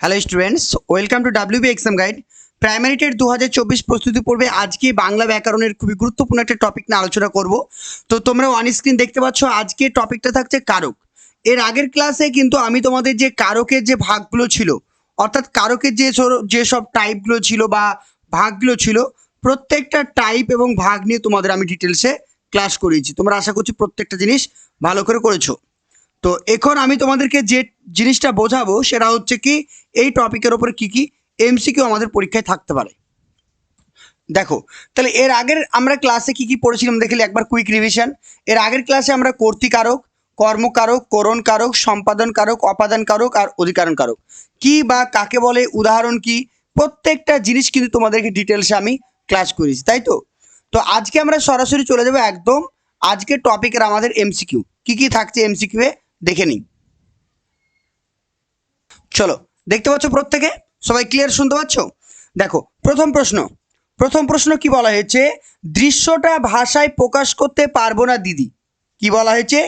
Hello students, welcome to WB exam guide. Primary TET 2024 প্রস্তুতি পর্বে আজকে বাংলা ব্যাকরণের খুবই গুরুত্বপূর্ণ একটা টপিক নিয়ে আলোচনা করব। তো তোমরা অন স্ক্রিন দেখতে পাচ্ছ আজকে টপিকটা থাকছে কারক। এর আগের ক্লাসে কিন্তু আমি তোমাদের যে কারকের যে ভাগগুলো ছিল, অর্থাৎ কারকের যেসব টাইপগুলো ছিল বা ভাগগুলো ছিল, প্রত্যেকটা টাইপ এবং ভাগ নিয়ে তোমাদের আমি ডিটেলসে ক্লাস করিয়েছি। তোমরা আশা করছি প্রত্যেকটা জিনিস ভালো করে করেছো। তো এখন আমি তোমাদেরকে যে জিনিসটা বোঝাবো সেটা হচ্ছে কি, এই টপিকের ওপর কি কি এমসিকিউ আমাদের পরীক্ষায় থাকতে পারে। দেখো, তাহলে এর আগের আমরা ক্লাসে কি কি পড়েছিলাম দেখলে একবার কুইক রিভিশন। এর আগের ক্লাসে আমরা কর্তৃকারক, কর্মকারক, করণ কারক, সম্পাদন কারক, অপাদান কারক আর অধিকরণ কারক কি বা কাকে বলে, উদাহরণ কি, প্রত্যেকটা জিনিস কিন্তু তোমাদেরকে ডিটেলসে আমি ক্লাস করেছি, তাই তো। তো আজকে আমরা সরাসরি চলে যাবো একদম আজকের টপিকের আমাদের এমসিকিউ কি কি থাকছে এমসিকিউ এ দেখে নিই। চলো, দেখতে পাচ্ছ প্রত্যেকে, সবাই ক্লিয়ার শুনতে পাচ্ছ? দেখো, প্রথম প্রশ্ন কি বলা হয়েছে, দৃশ্যটা ভাষায় প্রকাশ করতে পারবো না দিদি। কি বলা হয়েছে?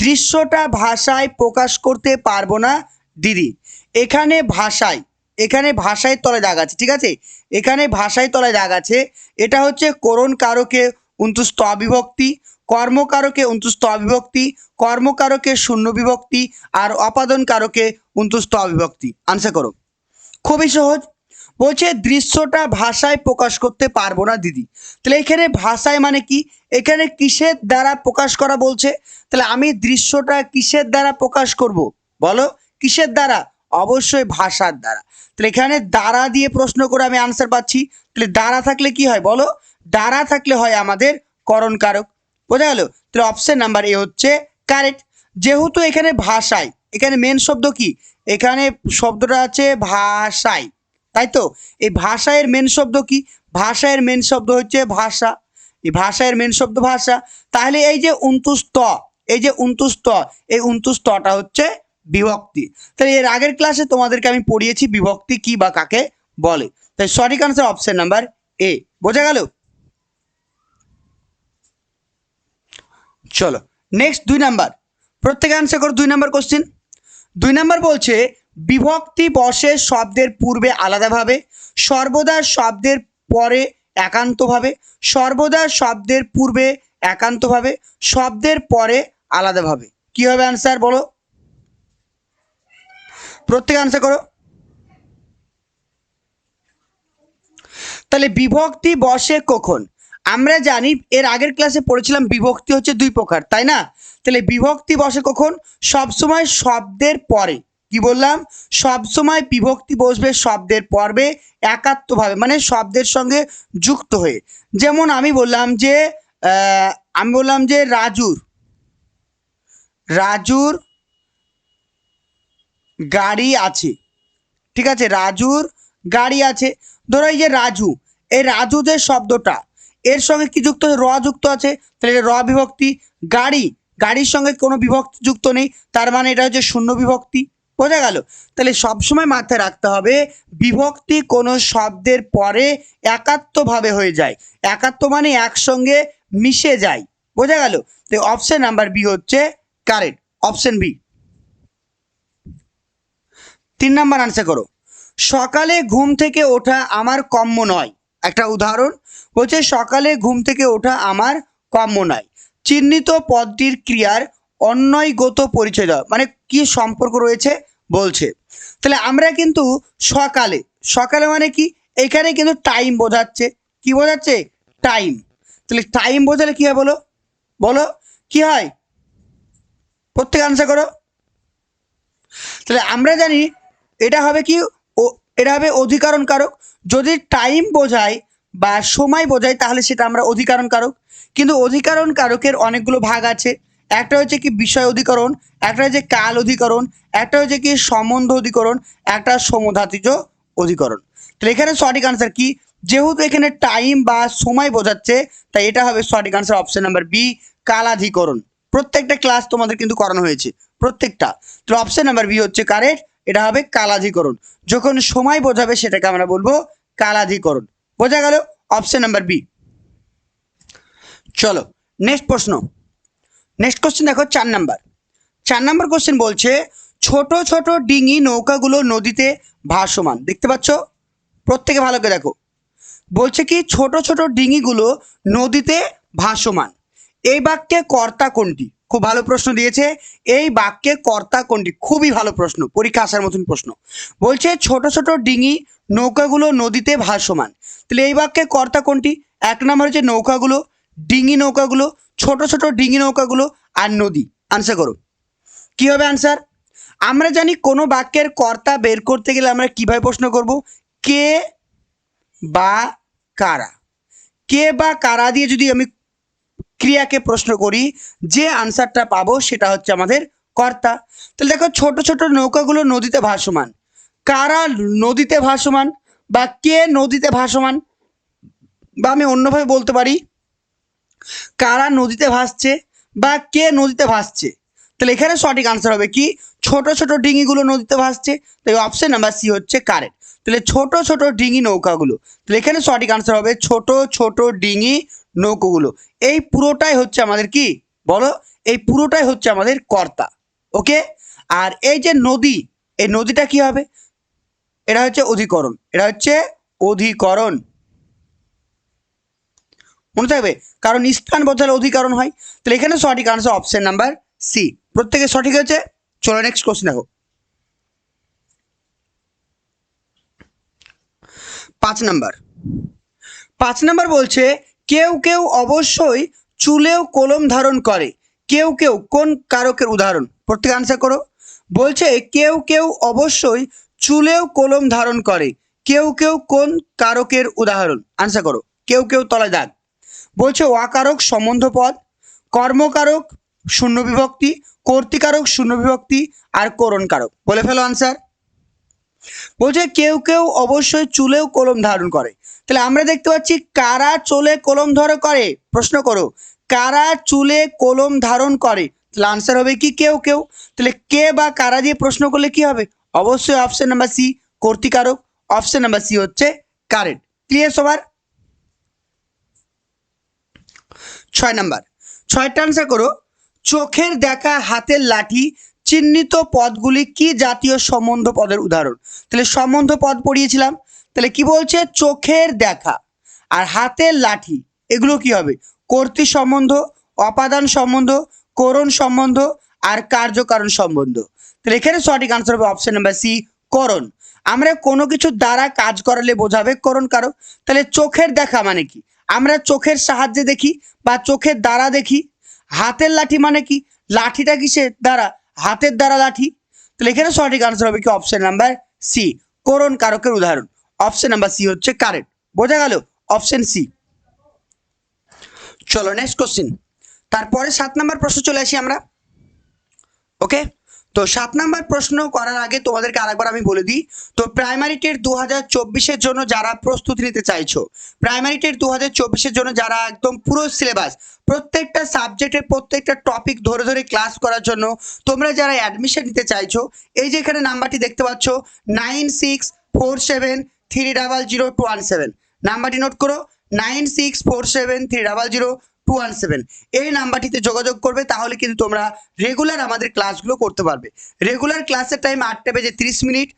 দৃশ্যটা ভাষায় প্রকাশ করতে পারবো না দিদি। এখানে ভাষায় তলায় দাগ আছে, ঠিক আছে, এখানে ভাষায় তলায় দাগ আছে। এটা হচ্ছে করণ কারকে অন্তস্থ অবিভক্তি, কর্মকারকে অন্তস্থ অবিভক্তি, কর্মকারকে শূন্য বিভক্তি আর অপাদান কারকে অন্তস্থ অবিভক্তি। আনসার করো। খুবই সহজ, বলছে দৃশ্যটা ভাষায় প্রকাশ করতে পারবো না দিদি। তাহলে এখানে ভাষায় মানে কি, এখানে কিসের দ্বারা প্রকাশ করা বলছে? তাহলে আমি দৃশ্যটা কিসের দ্বারা প্রকাশ করব বলো? কিসের দ্বারা? অবশ্যই ভাষার দ্বারা। তাহলে এখানে দ্বারা দিয়ে প্রশ্ন করে আমি আনসার পাচ্ছি। তাহলে দ্বারা থাকলে কি হয় বলো? দ্বারা থাকলে হয় আমাদের করণ কারক। বোঝা গেল? তাহলে অপশন নাম্বার এ হচ্ছে কারেক্ট। যেহেতু এখানে ভাষায়, এখানে মেন শব্দ কি, এখানে শব্দটা আছে ভাষায়, তাই তো। এই ভাষায়ের মেন শব্দ কি? ভাষায়ের মেন শব্দ হচ্ছে ভাষা। এই ভাষায়ের মেন শব্দ ভাষা। তাহলে এই যে উন্তুস্ত, এই উন্তুস্তটা হচ্ছে বিভক্তি। তাহলে এর আগের ক্লাসে তোমাদেরকে আমি পড়িয়েছি বিভক্তি কি বা কাকে বলে। তাই সঠিক আনসার অপশন নাম্বার এ। বোঝা গেল? চলো নেক্সট 2 নাম্বার, প্রত্যেকে আনসার করো 2 নাম্বার কোশ্চেন। 2 নাম্বার বলছে বিভক্তি বসে শব্দের পূর্বে আলাদাভাবে, সর্বদা শব্দের পরে একান্তভাবে, সর্বদা শব্দের পূর্বে একান্তভাবে, শব্দের পরে আলাদাভাবে। কি হবে আনসার বলো? প্রত্যেকে আনসার করো। তাহলে বিভক্তি বসে কখন? আমরা জানি এর আগের ক্লাসে পড়েছিলাম বিভক্তি হচ্ছে 2 প্রকার, তাই না? তাহলে বিভক্তি বসে কখন? সবসময় শব্দের পরে। কি বললাম? সবসময় বিভক্তি বসবে শব্দের পর্বে একাত্মভাবে, মানে শব্দের সঙ্গে যুক্ত হয়ে। যেমন আমি বললাম যে রাজুর গাড়ি আছে, ঠিক আছে, রাজুর গাড়ি আছে। ধরো এই যে রাজু, এই রাজু যে শব্দটা, এর সঙ্গে কি যুক্ত? র যুক্ত আছে, তাহলে এটা র বিভক্তি। গাড়ির সঙ্গে কোনো বিভক্তি যুক্ত নেই, তার মানে এটা হচ্ছে শূন্য বিভক্তি। বোঝা গেল? তাহলে সবসময় মাথায় রাখতে হবে বিভক্তি কোনো শব্দের পরে একাত্মভাবে হয়ে যায়। একাত্ম মানে একসঙ্গে মিশে যায়। বোঝা গেল? তো অপশন নাম্বার বি হচ্ছে correct, option B. 3 number answer করো। সকালে ঘুম থেকে ওঠা আমার কম্য নয়। একটা উদাহরণ বলছে সকালে ঘুম থেকে ওঠা আমার কম্য নয়। চিহ্নিত পদটির ক্রিয়ার অন্বয়গত পরিচয় দাও, মানে কি সম্পর্ক রয়েছে বলছে। তাহলে আমরা কিন্তু সকালে মানে কি, এখানে কিন্তু টাইম বোঝাচ্ছে। কি বোঝাচ্ছে? টাইম। তাহলে টাইম বোঝালে কি হয় বলো? বলো কি হয়? প্রত্যেক আনসার করো। তাহলে আমরা জানি এটা হবে কি, এটা হবে অধিকরণ কারক। যদি টাইম বোঝায় বা সময় বোঝায় তাহলে সেটা আমরা অধিকরণ কারক। কিন্তু অধিকরণ কারকের অনেকগুলো ভাগ আছে। একটা হচ্ছে কি বিষয় অধিকরণ, একটা হচ্ছে কাল অধিকরণ, একটা হচ্ছে কি সম্বন্ধ অধিকরণ, একটা সমধাতুজ অধিকরণ। তাহলে এখানে সঠিক আনসার কি? যেহেতু এখানে টাইম বা সময় বোঝাচ্ছে, তাই এটা হবে সঠিক আনসার অপশন নাম্বার বি, কালাধিকরণ। প্রত্যেকটা ক্লাস তোমাদের কিন্তু করানো হয়েছে, প্রত্যেকটা। তো অপশন নাম্বার বি হচ্ছে কারেক্ট, এটা হবে কালাধিকরণ। যখন সময় বোঝাবে সেটাকে আমরা বলবো কালাধিকরণ। বোঝা গেল? Option number B. চলো নেক্সট কোশ্চেন দেখো, 4 নাম্বার কোশ্চেন বলছে ছোট ছোট ডিঙি নৌকাগুলো নদীতে ভাসমান। দেখতে পাচ্ছ? প্রত্যেকে ভালো করে দেখো। বলছে কি ছোট ছোট ডিঙিগুলো নদীতে ভাসমান। এই বাক্যে কর্তা কোনটি? খুব ভালো প্রশ্ন দিয়েছে। এই বাক্যে কর্তা কোনটি? খুবই ভালো প্রশ্ন, পরীক্ষা আসার মতন প্রশ্ন। বলছে ছোট ছোট ডিঙি নৌকাগুলো নদীতে ভাসমান। তাহলে এই বাক্যে কর্তা কোনটি? এক নম্বর হচ্ছে নৌকাগুলো, ডিঙি নৌকাগুলো, ছোট ছোট ডিঙি নৌকাগুলো আর নদী। আনসার করো। কি হবে আনসার? আমরা জানি কোনো বাক্যের কর্তা বের করতে গেলে আমরা কিভাবে প্রশ্ন করব? কে বা কারা। কে বা কারা দিয়ে যদি আমি ক্রিয়াকে প্রশ্ন করি, যে আনসারটা পাবো সেটা হচ্ছে আমাদের কর্তা। তাহলে দেখো ছোট ছোট নৌকাগুলো নদীতে ভাসমান, কারা নদীতে ভাসমান বা কে নদীতে ভাসমান, বা আমি অন্যভাবে বলতে পারি কারা নদীতে ভাসছে বা কে নদীতে ভাসছে। তাহলে এখানে সঠিক আনসার হবে কি? ছোট ছোট ডিঙিগুলো নদীতে ভাসছে। তাই অপশন নাম্বার সি হচ্ছে কারেক্ট। তাহলে ছোট ছোট ডিঙি নৌকাগুলো, তাহলে এখানে সঠিক আনসার হবে ছোট ছোট ডিঙি নৌকাগুলো। এই পুরোটাই হচ্ছে আমাদের কি বলো? এই পুরোটাই হচ্ছে আমাদের কর্তা। ওকে। আর এই যে নদী, এই নদীটা কি হবে? এটা হচ্ছে অধিকরণ, এটা হচ্ছে অধিকরণ। মনে থাকবে, কারণ স্থান বদলে অধিকরণ হয়। তাহলে এখানে সঠিক আনসার অপশন নাম্বার সি। প্রত্যেকে সঠিক হয়েছে। চলো নেক্সট কোশ্চেন দেখো। 5 নাম্বার বলছে কেউ কেউ অবশ্যই চুলেও কলম ধারণ করে। কেউ কেউ কোন কারকের উদাহরণ? প্রত্যেকে আনসার করো। বলছে কেউ কেউ অবশ্যই চুলেও কলম ধারণ করে। কেউ কেউ কোন কারকের উদাহরণ? আনসার করো। কেউ কেউ তলায় দাগ। বলছে অকারক সম্বন্ধ পদ, কর্মকারক শূন্য বিভক্তি, কর্তৃকারক শূন্য বিভক্তি আর করণ কারক। বলে ফেলো আনসার। বলছে কেউ কেউ অবশ্যই চুলেও কলম ধারণ করে। তাহলে আমরা দেখতে পাচ্ছি কারা চুলে কলম ধারণ করে? প্রশ্ন করো, কারা চুলে কলম ধারণ করে? তাহলে আনসার হবে কি? কেউ কেউ। তাহলে কে বা কারা দিয়ে প্রশ্ন করলে কি হবে? অবশ্যই অপশন নাম্বার সি, কর্তৃকারক। অপশন নাম্বার সি হচ্ছে কারেক্ট। ক্লিয়ার সবার? 6 নাম্বার, 6টা আনসার করো। চোখের দেখা, হাতের লাঠি চিহ্নিত পদগুলি কি জাতীয় সম্বন্ধ পদের উদাহরণ? তাহলে সম্বন্ধ পদ পড়িয়েছিলাম। তাহলে কি বলছে? চোখের দেখা আর হাতের লাঠি, এগুলো কি হবে? কর্তৃ সম্বন্ধ, অপাদান সম্বন্ধ, করণ সম্বন্ধ আর কার্যকারণ সম্বন্ধ। তাহলে এখানে সঠিক আনসার হবে অপশন নাম্বার সি, করণ। আমরা কোনো কিছু দ্বারা কাজ করালে বোঝাবে করণ কারক। তাহলে চোখের দেখা মানে কি? আমরা চোখের সাহায্যে দেখি বা চোখের দ্বারা দেখি। হাতের লাঠি মানে কি? লাঠিটা কিসের দ্বারা? হাতের দ্বারা লাঠি। তাহলে এখানে সঠিক আনসার হবে কি? অপশন নাম্বার সি, করণ কারকের উদাহরণ। অপশন নাম্বার সি হচ্ছে কারেক্ট। বোঝা গেল? Option C. চলো নেক্সট কোশ্চেন। তারপরে 7 নাম্বার প্রশ্ন চলে আসি আমরা। ওকে। তো 7 নাম্বার প্রশ্ন করার আগে তোমাদেরকে আরেকবার আমি বলে দিই, তো প্রাইমারি টেট 2024-এর জন্য যারা প্রস্তুতি নিতে চাইছো, প্রাইমারি টেট 2024-এর জন্য যারা একদম পুরো সিলেবাস, প্রত্যেকটা সাবজেক্টের প্রত্যেকটা টপিক ধরে ধরে ক্লাস করার জন্য তোমরা যারা অ্যাডমিশন নিতে চাইছো, এই যে এখানে নাম্বারটি দেখতে পাচ্ছ 9647300217, নাম্বারটি নোট করো 9647300217। এই নাম্বারটিতে যোগাযোগ করবে, তাহলে কিন্তু তোমরা রেগুলার আমাদের ক্লাসগুলো করতে পারবে। রেগুলার ক্লাসের টাইম 8টা বেজে 30 মিনিট।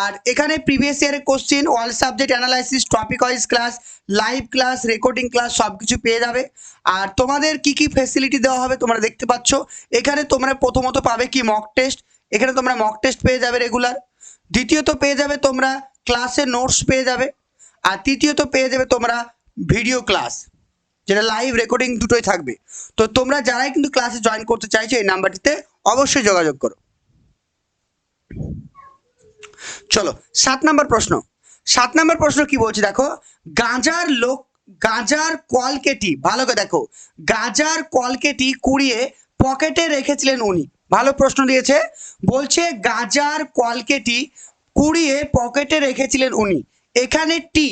আর এখানে প্রিভিয়াস ইয়ারের question, all subject analysis, topic wise class, live class, recording class সব কিছু পেয়ে যাবে। আর তোমাদের কি কি ফ্যাসিলিটি দেওয়া হবে তোমরা দেখতে পাচ্ছ। এখানে তোমরা প্রথমত পাবে কি? Mock test. এখানে তোমরা মক টেস্ট পেয়ে যাবে রেগুলার। দ্বিতীয়ত পেয়ে যাবে তোমরা ক্লাসের নোটস পেয়ে যাবে। আর তৃতীয়ত পেয়ে যাবে তোমরা ভিডিও ক্লাস, যেটা লাইভ রেকর্ডিং দুটোই থাকবে। তো তোমরা যারাই কিন্তু ক্লাসে জয়েন করতে চাইছো এই নাম্বারটিতে অবশ্যই যোগাযোগ করো। চলো 7 নাম্বার প্রশ্ন। 7 নাম্বার প্রশ্ন কি বলছে দেখো, গাঁজার কলকেটি, ভালো করে দেখো, গাঁজার কলকেটি কুড়িয়ে পকেটে রেখেছিলেন উনি। ভালো প্রশ্ন দিয়েছে। বলছে গাঁজার কলকেটি কুড়িয়ে পকেটে রেখেছিলেন উনি। এখানে টি,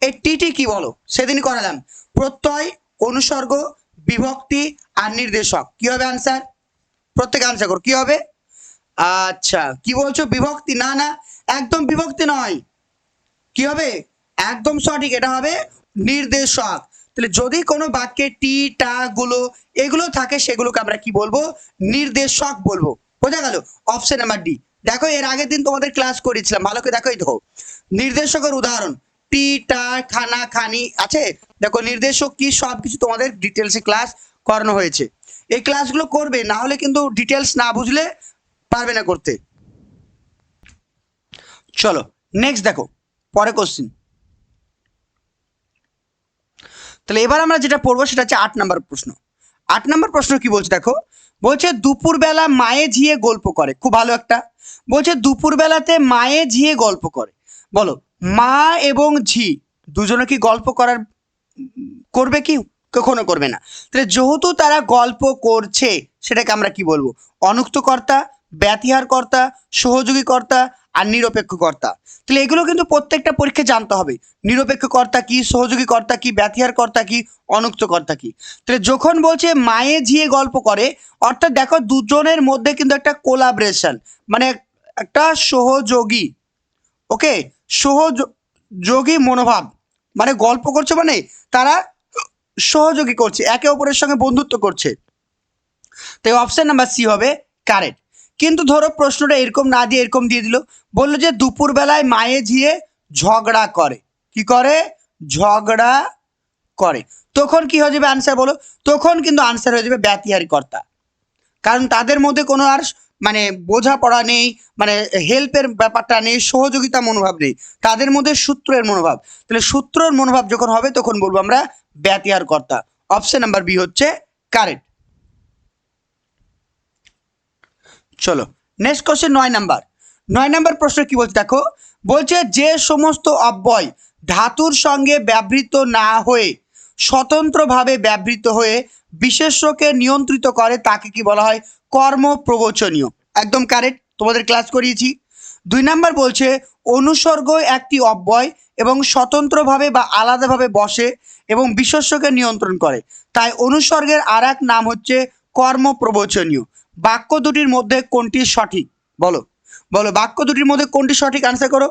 এই টিটি কি বলো? সেদিন করালাম। প্রত্যয়, অনুসর্গ, বিভক্তি আর নির্দেশক। কি হবে আনসার? প্রত্যেকে আনসার করো। কি হবে? আচ্ছা, কি বলছো? বিভক্তি? না না, একদম বিভক্তি নয়। কি হবে? একদম সঠিক, এটা হবে নির্দেশক। তাহলে যদি কোনো বাক্যে টি, টা গুলো এগুলো থাকে, সেগুলোকে আমরা কি বলবো? নির্দেশক বলবো। বোঝা গেল? Option number D. দেখো এর আগের দিন তোমাদের ক্লাস করেছিলাম, ভালো করে দেখো। এই দেখো নির্দেশকের উদাহরণ টি, টা, খানা, খানি আছে। দেখো নির্দেশক কি সব কিছু তোমাদের ডিটেলসে ক্লাস করানো হয়েছে। এই ক্লাসগুলো করবে, না হলে কিন্তু ডিটেলস না বুঝলে পারবে না করতে। চলো নেক্সট দেখো পরে কোশ্চিন। তাহলে এবার আমরা যেটা পড়বো সেটা হচ্ছে 8 নম্বর প্রশ্ন। 8 নম্বর প্রশ্ন কি বলছে দেখো, বলছে দুপুরবেলা মায়ে ঝিয়ে গল্প করে। খুব ভালো একটা, বলছে দুপুরবেলাতে মায়ে ঝিয়ে গল্প করে। বলো মা এবং ঝি দুজনে কি গল্প করার করবে কি? কখনো করবে না। তাহলে যেহেতু তারা গল্প করছে সেটাকে আমরা কি বলবো? অনুক্ত কর্তা, ব্যতিহার কর্তা, সহযোগী কর্তা আর নিরপেক্ষ কর্তা। তাহলে এগুলো কিন্তু প্রত্যেকটা পরীক্ষায় জানতে হবে। নিরপেক্ষ কর্তা কি, সহযোগী কর্তা কি, ব্যতিহার কর্তা কি, অনুক্ত কর্তা কি। তাহলে যখন বলছে মায়ে ঝিয়ে গল্প করে, অর্থাৎ দেখো দুজনের মধ্যে কিন্তু একটা কোলাবরেশন, মানে একটা সহযোগী, ওকে, সহযোগী মনোভাব, মানে গল্প করছে মানে তারা সহযোগী করছে, একে অপরের সঙ্গে বন্ধুত্ব করছে। তাই অপশন নাম্বার সি হবে কারেক্ট। কিন্তু ধরো প্রশ্নটা এরকম না দিয়ে এরকম দিয়ে দিল, বললো যে দুপুরবেলায় মায়ে ঝিয়ে ঝগড়া করে। কি করে? ঝগড়া করে। তখন কি হয়ে যাবে আনসার বলো? তখন কিন্তু আনসার হয়ে যাবে ব্যতিহারী কর্তা। কারণ তাদের মধ্যে কোনো আর মানে বোঝাপড়া নেই, মানে হেল্পের ব্যাপারটা নেই, সহযোগিতা মনোভাব নেই, তাদের মধ্যে সূত্রের মনোভাব। তাহলে সূত্রের মনোভাব যখন হবে তখন বলবো আমরা ব্যতিহার কর্তা। অপশন নাম্বার বি হচ্ছে কারেক্ট। চলো নেক্সট কোশ্চেন 9 নাম্বার। 9 নাম্বার প্রশ্ন কি বলছে দেখো, বলছে যে সমস্ত অব্যয় ধাতুর সঙ্গে ব্যবহৃত না হয়ে স্বতন্ত্রভাবে ব্যবহৃত হয়ে বিশেষ্যকে নিয়ন্ত্রিত করে তাকে কি বলা হয়? কর্ম প্রবচনীয়। একদম কারেক্ট, তোমাদের ক্লাস করিয়েছি। 2 নাম্বার বলছে অনুসর্গ একটি অব্যয় এবং স্বতন্ত্রভাবে বা আলাদাভাবে বসে এবং বিশেষ্যকে নিয়ন্ত্রণ করে, তাই অনুসর্গের আর এক নাম হচ্ছে কর্ম প্রবচনীয়। বাক্য দুটির মধ্যে কোনটি সঠিক? বলো বলো বাক্য দুটির মধ্যে কোনটি সঠিক? আনসার করো।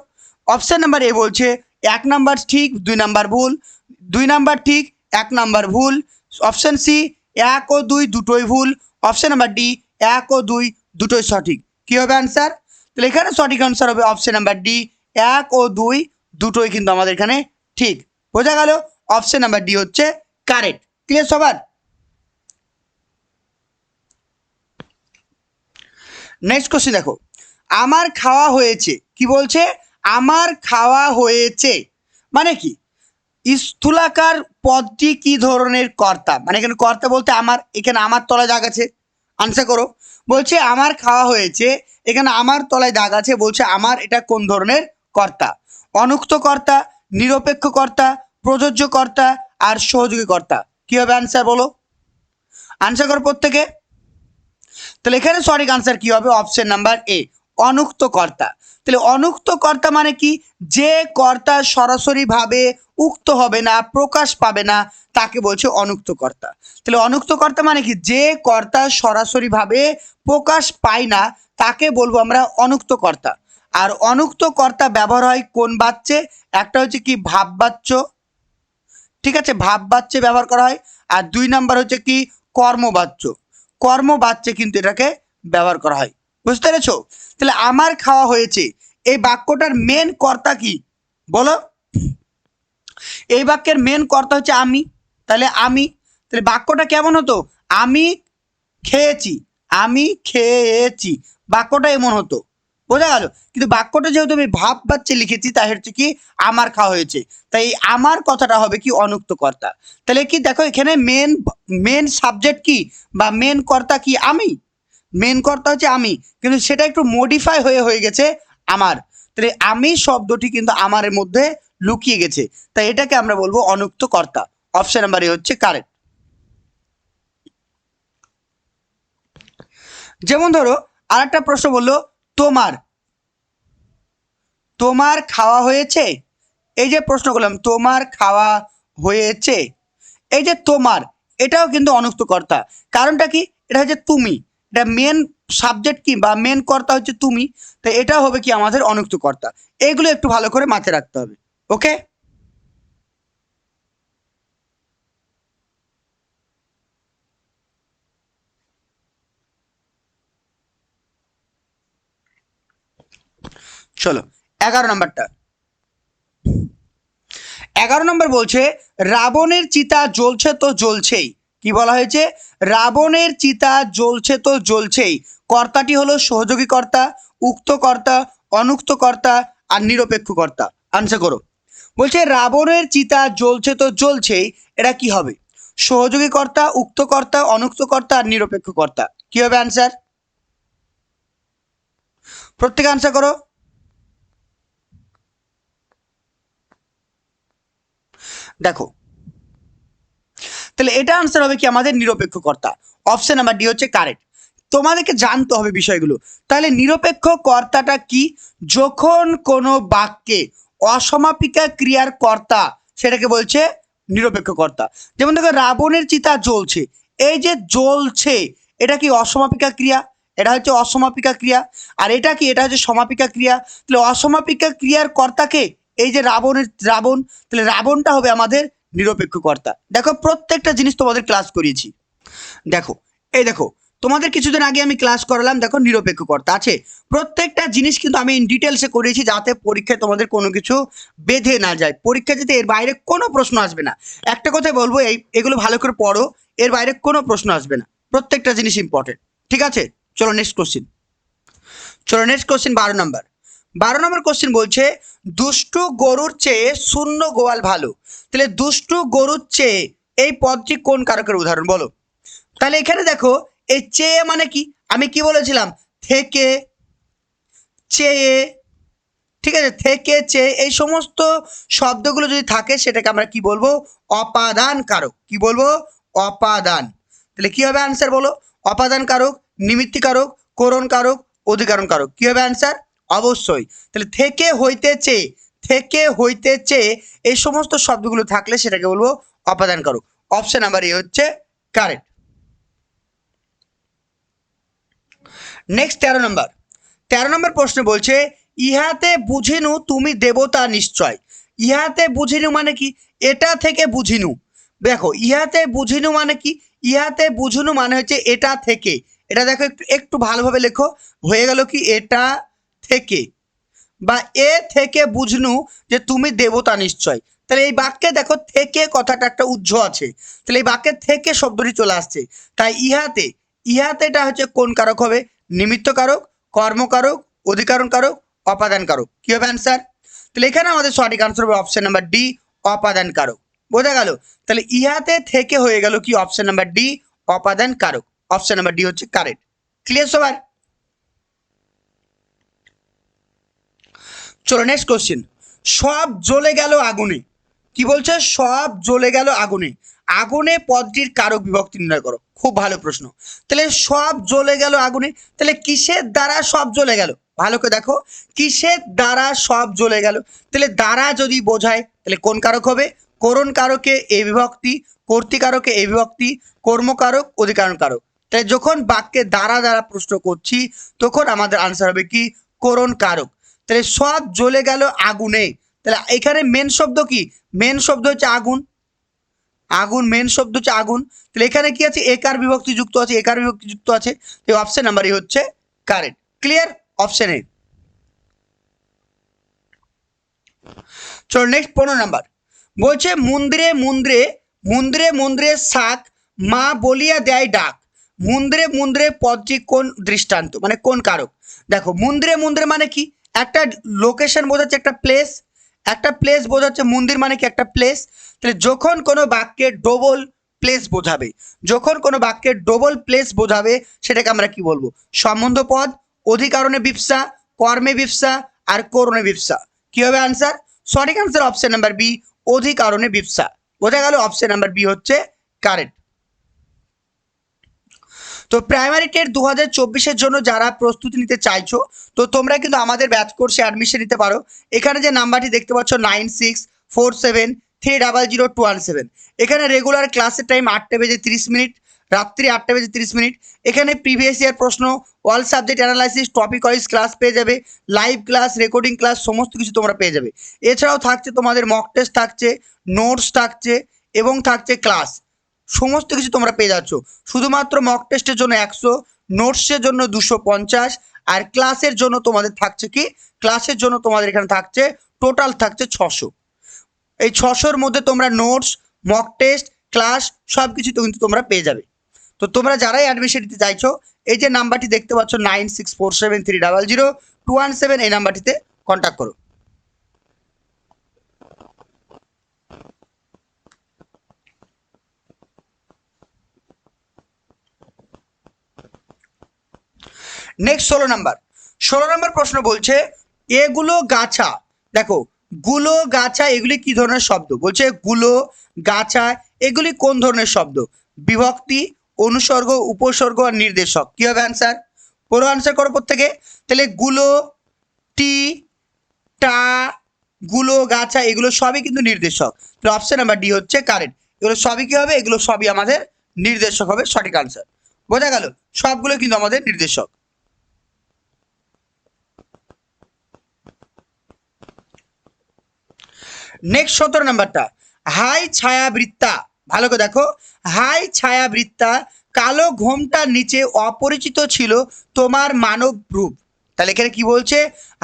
অপশন নাম্বার এ বলছে 1 নাম্বার ঠিক 2 নাম্বার ভুল, 2 নাম্বার ঠিক 1 নাম্বার ভুল। অপশন সি 1 ও 2 দুটোই ভুল। অপশন নাম্বার ডি 1 ও 2 দুটোই সঠিক। কি হবে আনসার? তাহলে এখানে সঠিক আনসার হবে অপশন নাম্বার ডি, 1 ও 2 দুটোই কিন্তু আমাদের এখানে ঠিক। বোঝা গেল? অপশন নাম্বার ডি হচ্ছে কারেক্ট। ক্লিয়ার সবার? নেক্সট কোশ্চেন দেখো, আমার খাওয়া হয়েছে। কি বলছে? আমার খাওয়া হয়েছে মানে কি? স্থূলাকার পদটি কি ধরনের কর্তা? মানে এখানে কর্তা বলতে আমার, এখানে আমার তলায় দাগ আছে। আনসার করো। বলছে আমার খাওয়া হয়েছে, এখানে আমার তলায় দাগ আছে, বলছে আমার এটা কোন ধরনের কর্তা? অনুক্ত কর্তা, নিরপেক্ষ কর্তা, প্রযোজ্য কর্তা আর সহযোগী কর্তা। কি হবে আনসার বলো? আনসার করো প্রত্যেকে। তাহলে এখানে সঠিক আনসার কি হবে? অপশন নাম্বার এ, অনুক্ত কর্তা। তাহলে অনুক্ত কর্তা মানে কি? যে কর্তা সরাসরিভাবে উক্ত হবে না, প্রকাশ পাবে না, তাকে বলছে অনুক্ত কর্তা। তাহলে অনুক্ত কর্তা মানে কি? যে কর্তা সরাসরিভাবে প্রকাশ পায় না তাকে বলবো আমরা অনুক্ত কর্তা। আর অনুক্ত কর্তা ব্যবহার হয় কোন বাচ্চে? একটা হচ্ছে কি ভাব বাচ্য, ঠিক আছে, ভাব বাচ্চে ব্যবহার করা হয়। আর 2 নাম্বার হচ্ছে কি কর্মবাচ্য, কর্মবাচ্যে কিন্তু এটাকে ব্যবহার করা হয়। বুঝতে পেরেছো? তাহলে আমার খাওয়া হয়েছে এই বাক্যটার মেন কর্তা কি বলো? এই বাক্যের মেন কর্তা হচ্ছে আমি। তাহলে আমি, তাহলে বাক্যটা কেমন হতো? আমি খেয়েছি, আমি খেয়েছি, বাক্যটা এমন হতো। বোঝা গেল? কিন্তু বাক্যটা যেহেতু আমি ভাব বাচ্চে লিখেছি তাই হচ্ছে কি আমার খাওয়া হয়েছে, তাই আমার কথাটা হবে কি অনুক্ত কর্তা। তাহলে কি দেখো এখানে মেন মেন সাবজেক্ট কি বা মেন কর্তা কি? আমি। মেন কর্তা হচ্ছে আমি, কিন্তু সেটা একটু মডিফাই হয়ে হয়ে গেছে আমার। তাহলে আমি শব্দটি কিন্তু আমারের মধ্যে লুকিয়ে গেছে, তাই এটাকে আমরা বলবো অনুক্ত কর্তা। অপশন নাম্বার এ হচ্ছে কারেক্ট। যেমন ধরো আর একটা প্রশ্ন বললো, তোমার তোমার খাওয়া হয়েছে। এই যে প্রশ্ন করলাম তোমার খাওয়া হয়েছে, এই যে তোমার, এটাও কিন্তু অনুক্ত কর্তা। কারণটা কি? এটা হচ্ছে তুমি, এটা মেন সাবজেক্ট কি বা মেন কর্তা হচ্ছে তুমি, তো এটা হবে কি আমাদের অনুক্ত কর্তা। এইগুলো একটু ভালো করে মাথায় রাখতে হবে। ওকে, চলো 11 নম্বরটা। 11 নম্বর বলছে রাবণের চিতা জ্বলছে তো জ্বলছেই। কি বলা হয়েছে? রাবণের চিতা জ্বলছে তো জ্বলছেই। কর্তাটি হলো সহযোগী কর্তা, উক্ত কর্তা, অনুক্ত কর্তা আর নিরপেক্ষ কর্তা। আনসার করো। বলছে রাবণের চিতা জ্বলছে তো জ্বলছেই, এটা কি হবে? সহযোগী কর্তা, উক্ত কর্তা, অনুক্ত কর্তা আর নিরপেক্ষ কর্তা। কি হবে আনসার? প্রত্যেকে আনসার করো। দেখো, তাহলে এটা আনসার হবে কি আমাদের নিরপেক্ষ কর্তা। অপশন নাম্বার ডি হচ্ছে কারেক্ট। তোমাদেরকে জানতে হবে বিষয়গুলো। তাহলে নিরপেক্ষ কর্তাটা কি? যখন কোনো বাক্যে অসমাপিকা ক্রিয়ার কর্তা, সেটাকে বলছে নিরপেক্ষ কর্তা। যেমন দেখো রাবণের চিতা জ্বলছে, এই যে জ্বলছে এটা কি অসমাপিকা ক্রিয়া? এটা হচ্ছে অসমাপিকা ক্রিয়া। আর এটা কি? এটা হচ্ছে সমাপিকা ক্রিয়া। তাহলে অসমাপিকা ক্রিয়ার কর্তাকে এই যে রাবণ, তাহলে রাবণটা হবে আমাদের নিরপেক্ষ কর্তা। দেখো প্রত্যেকটা জিনিস তোমাদের ক্লাস করিয়েছি। দেখো এই দেখো, তোমাদের কিছুদিন আগে আমি ক্লাস করালাম, দেখো নিরপেক্ষ কর্তা আছে। প্রত্যেকটা জিনিস কিন্তু আমি ইন ডিটেলসে করিয়েছি, যাতে পরীক্ষায় তোমাদের কোনো কিছু বেঁধে না যায়। পরীক্ষা যাতে এর বাইরে কোনো প্রশ্ন আসবে না। একটা কথাই বলবো, এগুলো ভালো করে পড়ো, এর বাইরে কোনো প্রশ্ন আসবে না। প্রত্যেকটা জিনিস ইম্পর্টেন্ট, ঠিক আছে? চলো নেক্সট কোশ্চিন। 12 নম্বর। 12 নম্বর কোশ্চেন বলছে দুষ্টু গরুর চেয়ে শূন্য গোয়াল ভালো। তাহলে দুষ্টু গরুর চেয়ে এই পদটি কোন কারকের উদাহরণ বলো? তাহলে এখানে দেখো এই চেয়ে মানে কি? আমি কি বলেছিলাম? থেকে, চেয়ে, ঠিক আছে? থেকে, চেয়ে, এই সমস্ত শব্দগুলো যদি থাকে সেটাকে আমরা কি বলবো? অপাদান কারক। কি বলবো? অপাদান। তাহলে কি হবে আনসার বলো? অপাদান কারক, নিমিত্তি কারক, করণ কারক, অধিকরণ কারক। কি হবে আনসার? অবশ্যই। তাহলে থেকে, হইতে, চেয়ে, থেকে, হইতে, চেয়ে এই সমস্ত শব্দগুলো থাকলে সেটাকে বলবো অপাদান কারক। অপশন নাম্বার এ হচ্ছে কারেক্ট। নেক্সট 13 নম্বর। 13 নম্বর প্রশ্ন বলছে ইহাতে বুঝিনু তুমি দেবতা নিশ্চয়। ইহাতে বুঝিনু মানে কি? এটা থেকে বুঝিনু। দেখো ইহাতে বুঝিনু মানে কি? ইহাতে বুঝিনু মানে হচ্ছে এটা থেকে। এটা দেখো একটু একটু ভালোভাবে লেখো। হয়ে গেল কি? এটা থেকে, বা এ থেকে বুঝনু যে তুমি দেবতা নিশ্চয়। তাহলে এই বাক্যে দেখো থেকে কথাটা একটা উজ্জ আছে, তাহলে এই বাক্যে থেকে শব্দটি চলে আসছে। তাই ইহাতে, ইহাতেটা হচ্ছে কোন কারক হবে? নিমিত্ত কারক, কর্মকারক, অধিকরণ কারক, অপাদান কারক। কি হবে অ্যান্সার? তাহলে এখানে আমাদের সঠিক আনসার হবে অপশন নাম্বার ডি, অপাদান কারক। বোঝা গেল? তাহলে ইহাতে থেকে হয়ে গেল কি? অপশন নাম্বার ডি, অপাদান কারক। অপশন নাম্বার ডি হচ্ছে কারেক্ট। ক্লিয়ার সবার? চলো নেক্সট কোশ্চেন। সব জ্বলে গেল আগুনে। কি বলছে? সব জ্বলে গেল আগুনে। আগুনে পদটির কারক বিভক্তি নির্ণয় করো। খুব ভালো প্রশ্ন। তাহলে সব জ্বলে গেল আগুনে, তাহলে কিসের দ্বারা সব জ্বলে গেল? ভালো করে দেখো, কিসের দ্বারা সব জ্বলে গেল? তাহলে দ্বারা যদি বোঝায় তাহলে কোন কারক হবে? করণ কারকে এ বিভক্তি, কর্তৃকারকে এ বিভক্তি, কর্মকারক, অধিকরণ কারক। তাই যখন বাক্যে দ্বারা দ্বারা প্রশ্ন করছি তখন আমাদের আনসার হবে কি? করণ কারক। তাহলে সব জ্বলে গেল আগুনে। তাহলে এখানে মেন শব্দ কি? মেন শব্দ হচ্ছে আগুন। আগুন মেন শব্দ হচ্ছে আগুন। তাহলে এখানে কি আছে? একার বিভক্তি যুক্ত আছে, একার বিভক্তি যুক্ত আছে। এই অপশন নাম্বার এ হচ্ছে কারেক্ট। ক্লিয়ার? Option A. চলো নেক্সট 15 নাম্বার। বলছে মন্দিরে মন্দিরে, মন্দিরে মন্দিরে শাক মা বলিয়া দেয় ডাক। মন্দিরে মন্দিরে পদটি কোন দৃষ্টান্ত, মানে কোন কারক? দেখো মন্দিরে মন্দিরে মানে কি? একটা লোকেশন বোঝাচ্ছে, একটা প্লেস। একটা প্লেস বোঝাচ্ছে, মন্দির মানে কি? একটা প্লেস। তাহলে যখন কোনো বাক্যে ডবল প্লেস বোঝাবে, যখন কোনো বাক্যে ডবল প্লেস বোঝাবে সেটাকে আমরা কি বলবো? সম্বন্ধ পদ, অধিকরণে বিপসা, কর্মে বিপসা আর করণে বিপসা। কি হবে আনসার? সঠিক আনসার অপশন নাম্বার বি, অধিকরণে বিপসা। বোঝা গেল? অপশন নাম্বার বি হচ্ছে কারেক্ট। তো প্রাইমারি টেট 2024-এর জন্য যারা প্রস্তুতি নিতে চাইছো, তো তোমরা কিন্তু আমাদের ব্যাচ কোর্সে অ্যাডমিশন নিতে পারো। এখানে যে নাম্বারটি দেখতে পাচ্ছ 9647300217, এখানে রেগুলার ক্লাসের টাইম 8টা বেজে 30 মিনিট, রাত্রি 8টা বেজে 30 মিনিট। এখানে প্রিভিয়াস ইয়ার প্রশ্ন, all subject analysis, topic wise class পেয়ে যাবে, লাইভ ক্লাস, রেকর্ডিং ক্লাস সমস্ত কিছু তোমরা পেয়ে যাবে। এছাড়াও থাকছে তোমাদের মক টেস্ট থাকছে, নোটস থাকছে এবং থাকছে ক্লাস। সমস্ত কিছু তোমরা পেয়ে যাচ্ছ। শুধুমাত্র মক টেস্টের জন্য 100, নোটসের জন্য 250 আর ক্লাসের জন্য তোমাদের থাকছে কি, ক্লাসের জন্য তোমাদের এখানে থাকছে টোটাল থাকছে 600। এই 600-র মধ্যে তোমরা নোটস, মক টেস্ট, ক্লাস সব কিছু কিন্তু তোমরা পেয়ে যাবে। তো তোমরা যারাই অ্যাডমিশন নিতে চাইছো, এই যে নাম্বারটি দেখতে পাচ্ছ 9647300217, এই নাম্বারটিতে কন্ট্যাক্ট করো। নেক্সট 16 নম্বর প্রশ্ন বলছে এগুলো গাছা, দেখো গুলো গাছা এগুলি কি ধরনের শব্দ, বলছে গুলো গাছা এগুলি কোন ধরনের শব্দ, বিভক্তি, অনুসর্গ, উপসর্গ আর নির্দেশক। কি হবে অ্যান্সার, পুরো অ্যান্সার করো প্রত্যেকে। তাহলে গুলো, টি, টা, গুলো গাছা এগুলো সবই কিন্তু নির্দেশক। তো অপশন নাম্বার ডি হচ্ছে কারেক্ট। এগুলো সবই কি হবে, এগুলো সবই আমাদের নির্দেশক হবে, সঠিক আনসার। বোঝা গেল, সবগুলো কিন্তু আমাদের নির্দেশক। নেক্সট 17 নাম্বারটা, হাই ছায়াবৃত্তা, ভালো করে দেখো, হাই ছায়াবৃত্তা কালো ঘোমটার নিচে অপরিচিত ছিল তোমার মানব রূপ। তাহলে এখানে কি বলছে,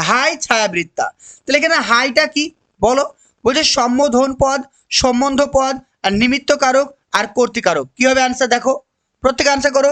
হাই ছায়াবৃত্তা। তাহলে এখানে হাইটা কি বলো, বলছে সম্বোধন পদ, সম্বন্ধ পদ আর নিমিত্ত কারক আর কর্তৃকারক। কি হবে অ্যান্সার, দেখো প্রত্যেক আনসার করো।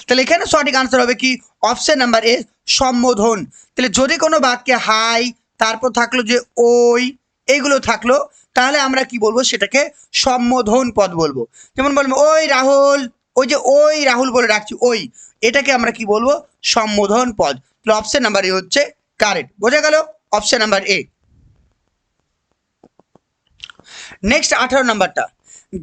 তাহলে এখানে সঠিক আনসার হবে কি, অপশন নাম্বার এ সম্বোধন। তাহলে যদি কোনো বাক্যে হাই, তারপর থাকলো যে ওই, এইগুলো থাকলো, তাহলে আমরা কি বলবো, সেটাকে সম্বোধন পদ বলবো। যেমন বলবো ওই রাহুল, ওই যে ওই রাহুল বলে ডাকছি ওই, এটাকে আমরা কি বলবো, সম্বোধন পদ। তাহলে অপশন নাম্বার এ হচ্ছে কারেক্ট। বোঝা গেল, অপশন নাম্বার এ। নেক্সট 18 নাম্বারটা,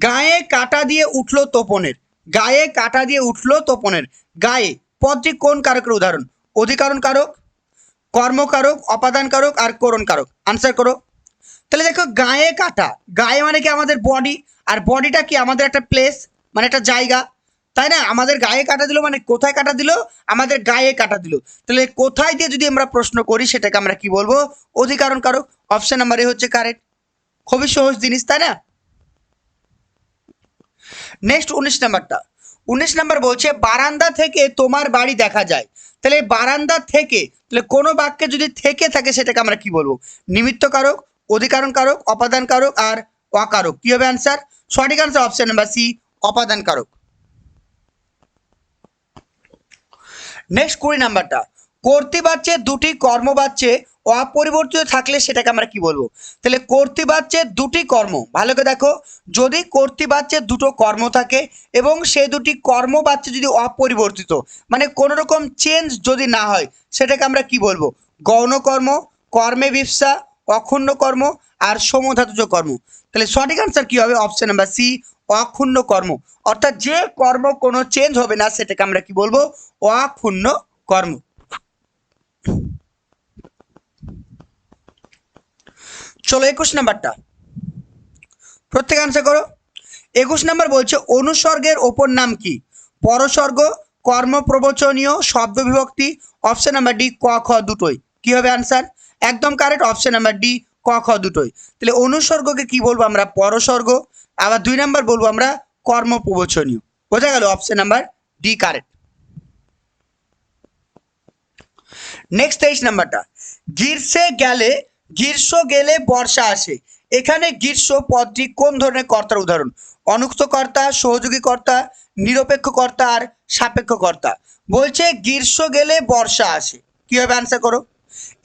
গায়ে কাটা দিয়ে উঠলো তোপনের, গায়ে কাটা দিয়ে উঠলো তোপনের, গায়ে পদটি কোন কারকের উদাহরণ, অধিকরণ কারক, কর্মকারক, অপাদান কারক আর করণ কারক। আনসার করো। তাহলে দেখো গায়ে কাটা, গায়ে মানে কি আমাদের বডি, আর বডিটা কি আমাদের একটা প্লেস, মানে একটা জায়গা, তাই না? আমাদের গায়ে কাটা দিল মানে কোথায় কাটা দিল, আমাদের গায়ে কাটা দিল। তাহলে কোথায় দিয়ে যদি আমরা প্রশ্ন করি, সেটাকে আমরা কি বলবো, অধিকরণ কারক। অপশন নাম্বার এ হচ্ছে কারেক্ট। খুবই সহজ জিনিস, তাই না? নেক্সট 19 নাম্বারটা, 19 নাম্বার বলছে বারান্দা থেকে তোমার বাড়ি দেখা যায়। তাহলে বারান্দা থেকে, তাহলে কোনো বাক্যে যদি থেকে থাকে সেটাকে আমরা কি বলবো, নিমিত্ত কারক, অধিকরণ কারক, অপাদান কারক আর অকারক। কি হবে অ্যান্সার, সঠিক আনসার অপশন নাম্বার সি, অপাদান কারক। নেক্সট 20 নাম্বারটা, কর্তৃবাচ্যে দুটি কর্মবাচ্যে অপরিবর্তিত থাকলে সেটাকে আমরা কি বলবো। তাহলে কর্তৃবাচ্যের দুটি কর্ম, ভালো করে দেখো, যদি কর্তৃবাচ্যের দুটো কর্ম থাকে এবং সেই দুটি কর্মবাচ্য যদি অপরিবর্তিত, মানে কোনো রকম চেঞ্জ যদি না হয়, সেটাকে আমরা কি বলবো, গৌণ কর্ম, কর্মে বিপসা, অক্ষুণ্ণ কর্ম আর সমধাতুজ কর্ম। তাহলে সঠিক আনসার কি হবে, অপশন নাম্বার সি, অক্ষুণ্ণ কর্ম। অর্থাৎ যে কর্ম কোনো চেঞ্জ হবে না, সেটাকে আমরা কি বলবো, অক্ষুণ্ণ কর্ম। চলো 21 নাম্বারটা, প্রত্যেক আনসার করো। 21 নাম্বার বলছে অনুসর্গের ওপর নাম কি, পরসর্গ, কর্মপ্রবচনীয়, শব্দ বিভক্তি। অপশন নাম্বার ডি, ক খ দুটোই। কি হবে অ্যান্সার, একদম কারেক্ট, অপশন নাম্বার ডি, ক খ দুটোই। তাহলে অনুসর্গকে কি বলবো আমরা, পরসর্গ, আবার 2 নাম্বার বলবো আমরা কর্মপ্রবচনীয়। বোঝা গেল, option number D correct. Next 23 নাম্বারটা, গ্রীষ্ম গেলে বর্ষা আসে। এখানে গ্রীষ্ম পদটি কোন ধরনের কর্তার উদাহরণ, অনুক্ত কর্তা, সহযোগী কর্তা, নিরপেক্ষ কর্তা আর সাপেক্ষ কর্তা। বলছে গ্রীষ্ম গেলে বর্ষা আসে, কি হবে অ্যান্সার করো।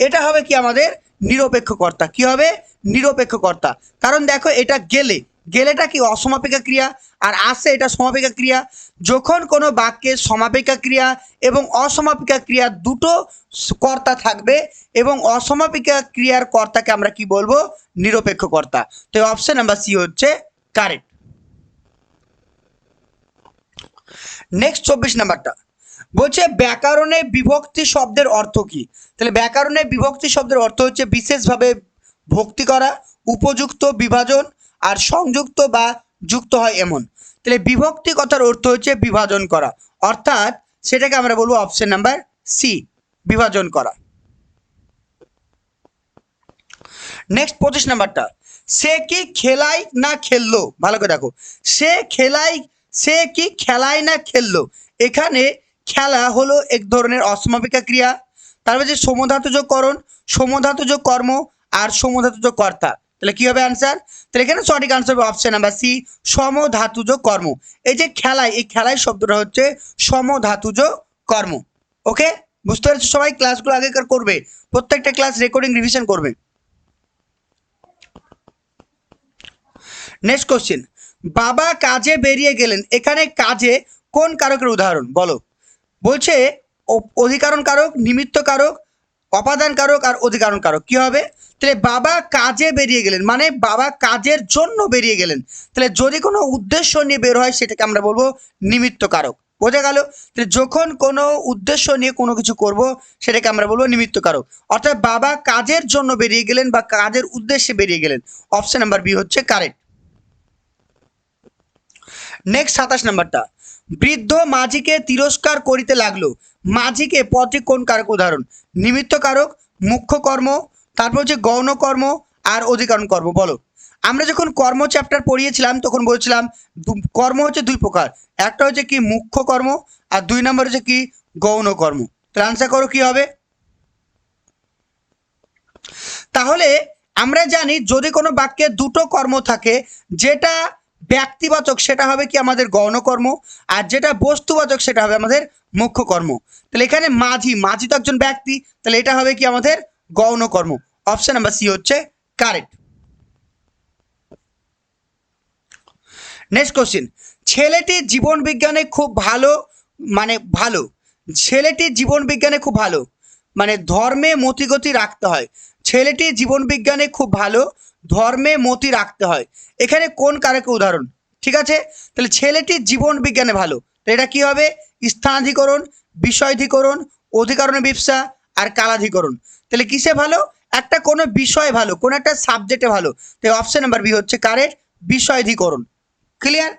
এটা হবে কি আমাদের নিরপেক্ষ কর্তা। কি হবে, নিরপেক্ষ কর্তা। কারণ দেখো এটা গেলে, গেলেটা কি অসমাপিকা ক্রিয়া, আর আসে এটা সমাপিকা ক্রিয়া। যখন কোনো বাক্যে সমাপিকা ক্রিয়া এবং অসমাপিকা ক্রিয়া দুটো কর্তা থাকবে এবং অসমাপিকা ক্রিয়ার কর্তাকে আমরা কি বলবো, নিরপেক্ষ কর্তা। তো অপশন নাম্বার সি হচ্ছে কারেক্ট। নেক্সট 24 নাম্বারটা বলছে ব্যাকরণে বিভক্তি শব্দের অর্থ কি। তাহলে ব্যাকরণে বিভক্তি শব্দের অর্থ হচ্ছে বিশেষভাবে ভক্তি করা, উপযুক্ত, বিভাজন আর সংযুক্ত বা যুক্ত হয় এমন। তাহলে বিভক্তি কথার অর্থ হচ্ছে বিভাজন করা, অর্থাৎ সেটাকে আমরা বলবো অপশন নাম্বার সি, বিভাজন করা। নেক্সট 25 নাম্বারটা, সে কি খেলায় না খেললো, ভালো করে দেখো, সে কি খেলায় না খেললো। এখানে খেলা হলো এক ধরনের অসমাপিকা ক্রিয়া। তারপর যে সমধাতুজ করণ, সমধাতুজ কর্ম আর সমধাতুজ কর্তা। তাহলে কি হবে অ্যান্সার? তাহলে এখানে সঠিক আনসার হবে অপশন নাম্বার সি, সমধাতুজ কর্ম। এই যে খেলায়, এই খেলায় শব্দটা হচ্ছে সমধাতুজ কর্ম। ওকে, বুঝতে পারছো সবাই? ক্লাসগুলো আগেকার করবে, প্রত্যেকটা ক্লাস রেকর্ডিং রিভিশন করবে। নেক্সট কোশ্চেন, বাবা কাজে বেরিয়ে গেলেন, এখানে কাজে কোন কারকের উদাহরণ বলো? বলছে অধিকরণ কারক, নিমিত্ত কারক, অপাদান কারক আর অধিকরণ কারক। কি হবে? তাহলে বাবা কাজে বেরিয়ে গেলেন মানে বাবা কাজের জন্য বেরিয়ে গেলেন। তাহলে যদি কোনো উদ্দেশ্য নিয়ে বের হয় সেটাকে আমরা বলবো নিমিত্ত কারক। বোঝা গেল? তাহলে যখন কোনো উদ্দেশ্য নিয়ে কোনো কিছু করব সেটাকে আমরা বলবো নিমিত্ত কারক। অর্থাৎ বাবা কাজের জন্য বেরিয়ে গেলেন বা কাজের উদ্দেশ্যে বেরিয়ে গেলেন। অপশন নাম্বার বি হচ্ছে কারেক্ট। নেক্সট 27 নাম্বারটা, বৃদ্ধ মাঝিকে তিরস্কার করিতে লাগলো। মাঝিকে পদটি কোন কারক উদাহরণ? নিমিত্ত কারক, মুখ্য কর্ম, তারপর হচ্ছে গৌণ কর্ম আর অধিকরণ কর্ম। বলো। আমরা যখন কর্ম চ্যাপ্টার পড়িয়েছিলাম তখন বলছিলাম কর্ম হচ্ছে দুই প্রকার, একটা হচ্ছে কি মুখ্য কর্ম আর 2 নম্বর হচ্ছে কি গৌণ কর্ম। তাহলে আনসার করো কি হবে? তাহলে আমরা জানি যদি কোনো বাক্যে দুটো কর্ম থাকে, যেটা ব্যক্তিবাচক সেটা হবে কি আমাদের গৌণ কর্ম, আর যেটা বস্তুবাচক সেটা হবে আমাদের মুখ্য কর্ম। তাহলে এখানে মাঝি, মাঝি তো একজন ব্যক্তি, তাহলে এটা হবে কি আমাদের গৌণ কর্ম। অপশন নাম্বার সি হচ্ছে কারেক্ট। নেক্সট কোশ্চেন, ছেলেটি জীবন বিজ্ঞানে খুব ভালো, মানে ভালো, ছেলেটি জীবন বিজ্ঞানে খুব ভালো মানে ধর্মে মতিগতি রাখতে হয়। ছেলেটি জীবন বিজ্ঞানে খুব ভালো, ধর্মে মতি রাখতে হয়, এখানে কোন কারকের উদাহরণ? ঠিক আছে, তাহলে ছেলেটি জীবন বিজ্ঞানে ভালো, এটা কি হবে? স্থানাধিকরণ, বিষয়াধিকরণ, অধিকরণে বিপসা আর কালাধিকরণ। তাহলে কিসে ভালো? একটা কোনো বিষয় ভালো, কোনো একটা সাবজেক্টে ভালো। তাই অপশন নাম্বার বি হচ্ছে কারেক্ট, বিষয়াধিকরণ। ক্লিয়ার?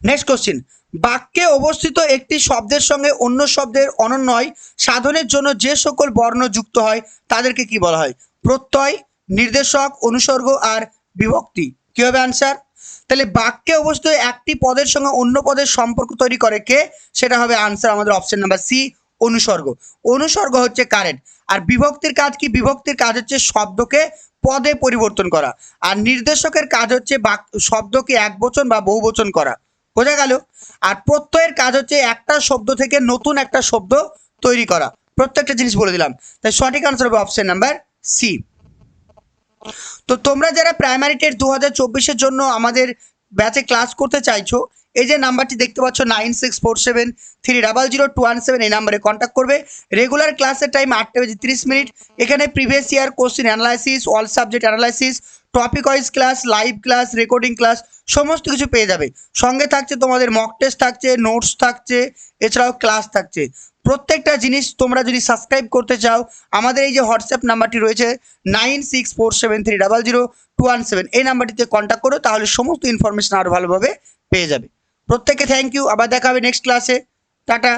নেক্সট কোশ্চেন, বাক্যে অবস্থিত একটি শব্দের সঙ্গে অন্য শব্দের অনন্বয় সাধনের জন্য যে সকল বর্ণ যুক্ত হয় তাদেরকে কি বলা হয়? প্রত্যয়, নির্দেশক, অনুসর্গ আর বিভক্তি। কি হবে আনসার? তাহলে বাক্যে অবস্থিত একটি পদের সঙ্গে অন্য পদের সম্পর্ক তৈরি করে কে? সেটা হবে আনসার আমাদের অপশন নাম্বার সি, অনুসর্গ। অনুসর্গ হচ্ছে কারেক্ট। আর বিভক্তির কাজ কি? বিভক্তির কাজ হচ্ছে শব্দকে পদে পরিবর্তন করা, আর নির্দেশকের কাজ হচ্ছে শব্দকে একবচন বা বহুবচন করা। বোঝা গেল? আর প্রত্যয়ের কাজ হচ্ছে একটা শব্দ থেকে নতুন একটা শব্দ তৈরি করা। প্রত্যেকটা জিনিস বলে দিলাম, তাই সঠিক আনসার হবে অপশন নাম্বার সি। তো তোমরা যারা প্রাইমারি টেট 2024-এর জন্য আমাদের ব্যাচে ক্লাস করতে চাইছো, এই যে নাম্বারটি দেখতে পাচ্ছ 9647300217, এই নাম্বারে কন্ট্যাক্ট করবে। রেগুলার ক্লাসের টাইম 8:30 এখানে previous year question analysis, all subject analysis, topic wise class, live class, recording class সমস্ত কিছু পেয়ে যাবে। সঙ্গে থাকছে তোমাদের মক টেস্ট থাকছে, নোটস থাকছে, এছাড়াও ক্লাস থাকছে। প্রত্যেকটা জিনিস তোমরা যদি সাবস্ক্রাইব করতে চাও, আমাদের এই যে হোয়াটসঅ্যাপ নাম্বারটি রয়েছে 9647300217, এই নাম্বারটিতে কন্ট্যাক্ট করো, তাহলে সমস্ত ইনফরমেশন আরও ভালোভাবে পেয়ে যাবে। প্রত্যেককে থ্যাংক ইউ, আবার দেখা হবে নেক্সট ক্লাসে। টাটা।